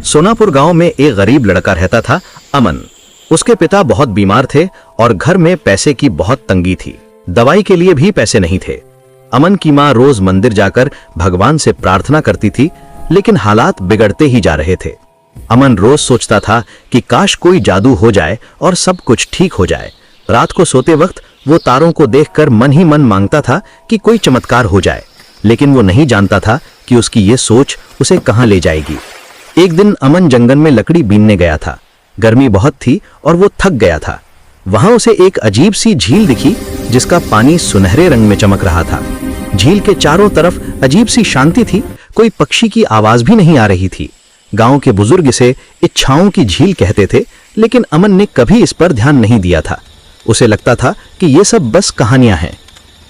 सोनापुर गांव में एक गरीब लड़का रहता था, अमन। उसके पिता बहुत बीमार थे और घर में पैसे की बहुत तंगी थी। दवाई के लिए भी पैसे नहीं थे। अमन की मां रोज मंदिर जाकर भगवान से प्रार्थना करती थी, लेकिन हालात बिगड़ते ही जा रहे थे। अमन रोज सोचता था कि काश कोई जादू हो जाए और सब कुछ ठीक हो जाए। रात को सोते वक्त वो तारों को देखकर मन ही मन मांगता था कि कोई चमत्कार हो जाए, लेकिन वो नहीं जानता था कि उसकी ये सोच उसे कहां ले जाएगी। एक दिन अमन जंगल में लकड़ी बीनने गया था। गर्मी बहुत थी और वो थक गया था। वहां उसे एक अजीब सी झील दिखी, जिसका पानी सुनहरे रंग में चमक रहा था। झील के चारों तरफ अजीब सी शांति थी, कोई पक्षी की आवाज भी नहीं आ रही थी। गांव के बुजुर्ग इसे इच्छाओं की झील कहते थे, लेकिन अमन ने कभी इस पर ध्यान नहीं दिया था। उसे लगता था कि ये सब बस कहानियां हैं।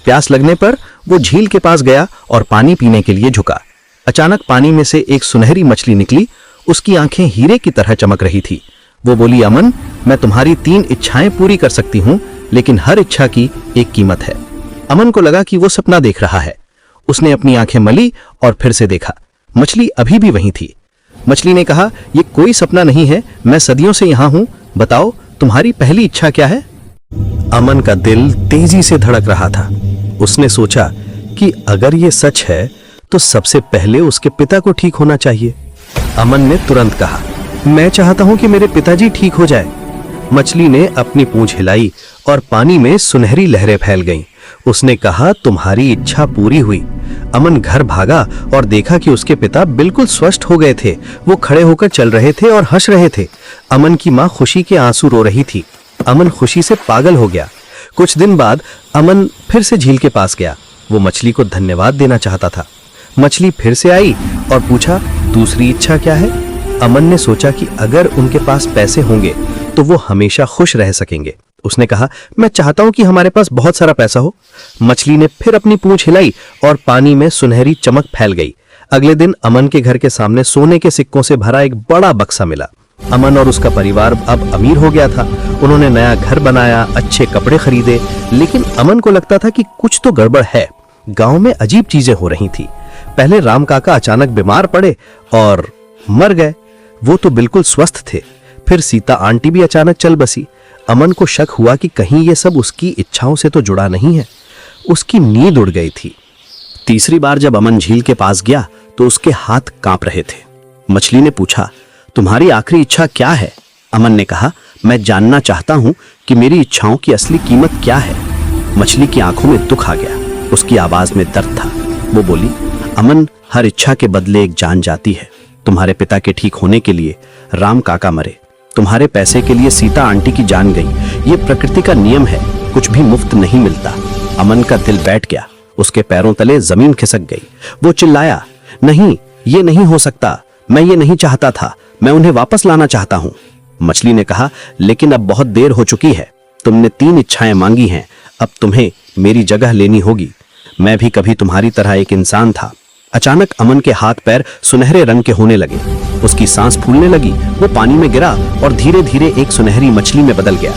प्यास लगने पर वो झील के पास गया और पानी पीने के लिए झुका। अचानक पानी में से एक सुनहरी मछली निकली। उसकी आंखें हीरे की तरह चमक रही थी। वो बोली, अमन, मैं तुम्हारी 3 इच्छाएं पूरी कर सकती हूं, लेकिन हर इच्छा की एक कीमत है। अमन को लगा कि वो सपना देख रहा है। उसने अपनी आंखें मली और फिर से देखा। मछली अभी भी वहीं थी। मछली ने कहा, ये कोई सपना नहीं है, मैं सदियों से यहां हूं। बताओ, तुम्हारी पहली इच्छा क्या है? अमन का दिल तेजी से धड़क रहा था। उसने सोचा कि अगर ये सच है तो सबसे पहले उसके पिता को ठीक होना चाहिए। अमन ने तुरंत कहा, मैं चाहता हूं कि मेरे पिताजी ठीक हो जाए। मछली ने अपनी पूंछ हिलाई और पानी में सुनहरी लहरें फैल गईं। उसने कहा, तुम्हारी इच्छा पूरी हुई। अमन घर भागा और देखा कि उसके पिता बिल्कुल स्वस्थ हो गए थे। वो खड़े होकर चल रहे थे और हंस रहे थे। अमन की मां खुशी के आंसू रो रही थी। अमन खुशी से पागल हो गया। कुछ दिन बाद अमन फिर से झील के पास गया। वो मछली को धन्यवाद देना चाहता था। मछली फिर से आई और पूछा, दूसरी इच्छा क्या है? अमन ने सोचा कि अगर उनके पास पैसे होंगे तो वो हमेशा खुश रह सकेंगे। उसने कहा, मैं चाहता हूं कि हमारे पास बहुत सारा पैसा हो। मछली ने फिर अपनी पूंछ हिलाई और पानी में सुनहरी चमक फैल गई। अगले दिन अमन के घर के सामने सोने के सिक्कों से भरा एक बड़ा बक्सा मिला। अमन और उसका परिवार अब अमीर हो गया था। उन्होंने नया घर बनाया, अच्छे कपड़े खरीदे, लेकिन अमन को लगता था कि कुछ तो गड़बड़ है। गांव में अजीब चीजें हो रही थी। पहले राम काका अचानक बीमार पड़े और मर गए। वो तो बिल्कुल स्वस्थ थे। फिर सीता आंटी भी अचानक चल बसी। अमन को शक हुआ कि कहीं ये सब उसकी इच्छाओं से तो जुड़ा नहीं है। उसकी नींद उड़ गई थी। तीसरी बार जब अमन झील के पास गया तो उसके हाथ कांप रहे थे। मछली ने पूछा, तुम्हारी आखिरी इच्छा क्या है? अमन ने कहा, मैं जानना चाहता हूं कि मेरी इच्छाओं की असली कीमत क्या है। मछली की आंखों में दुख आ गया। उसकी आवाज में दर्द था। वो बोली, अमन, हर इच्छा के बदले एक जान जाती है। तुम्हारे पिता के ठीक होने के लिए राम काका मरे। तुम्हारे पैसे के लिए सीता आंटी की जान गई। ये प्रकृति का नियम है, कुछ भी मुफ्त नहीं मिलता। अमन का दिल बैठ गया। उसके पैरों तले जमीन खिसक गई। वो चिल्लाया, नहीं, ये नहीं हो सकता। मैं ये नहीं चाहता था। मैं उन्हें वापस लाना चाहता हूं। मछली ने कहा, लेकिन अब बहुत देर हो चुकी है। तुमने 3 इच्छाएं मांगी हैं। अब तुम्हें मेरी जगह लेनी होगी। मैं भी कभी तुम्हारी तरह एक इंसान था। अचानक अमन के हाथ पैर सुनहरे रंग के होने लगे। उसकी सांस फूलने लगी। वो पानी में गिरा और धीरे धीरे एक सुनहरी मछली में बदल गया।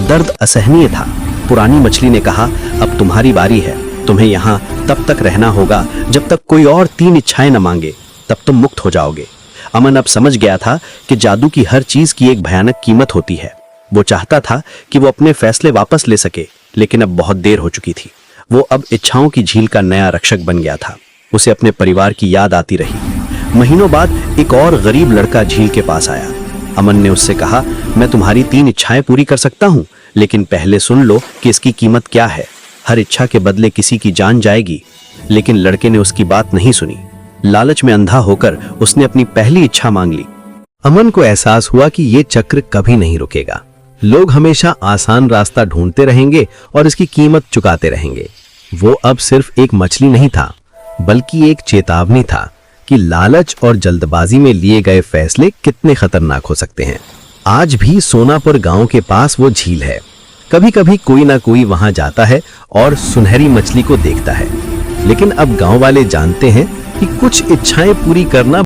दर्द असहनीय था। पुरानी मछली ने कहा, अब तुम्हारी बारी है। तुम्हें यहाँ तब तक रहना होगा जब तक कोई और 3 इच्छाएं न मांगे। तब तुम मुक्त हो जाओगे। अमन अब समझ गया था कि जादू की हर चीज की एक भयानक कीमत होती है। वो चाहता था कि वो अपने फैसले वापस ले सके, लेकिन अब बहुत देर हो चुकी थी। वो अब इच्छाओं की झील का नया रक्षक बन गया था। उसे अपने परिवार की याद आती रही। महीनों बाद एक और गरीब लड़का झील के पास आया। अमन ने उससे कहा, मैं तुम्हारी 3 इच्छाएं पूरी कर सकता हूं, लेकिन पहले सुन लो कि इसकी कीमत क्या है। हर इच्छा के बदले किसी की जान जाएगी। लेकिन लड़के ने उसकी बात नहीं सुनी। लालच में अंधा होकर उसने अपनी पहली इच्छा मांग ली। अमन को एहसास हुआ कि ये चक्र कभी नहीं रुकेगा। लोग हमेशा आसान रास्ता ढूंढते रहेंगे और इसकी कीमत चुकाते रहेंगे। वो अब सिर्फ एक मछली नहीं था, बल्कि एक चेतावनी था कि लालच और जल्दबाजी में लिए गए फैसले कितने खतरनाक हो सकते हैं। आज भी सोनापुर गांव के पास वो झील है। कभी कभी कोई ना कोई वहां जाता है और सुनहरी मछली को देखता है। लेकिन अब गांव वाले जानते हैं कि कुछ इच्छाएं पूरी करना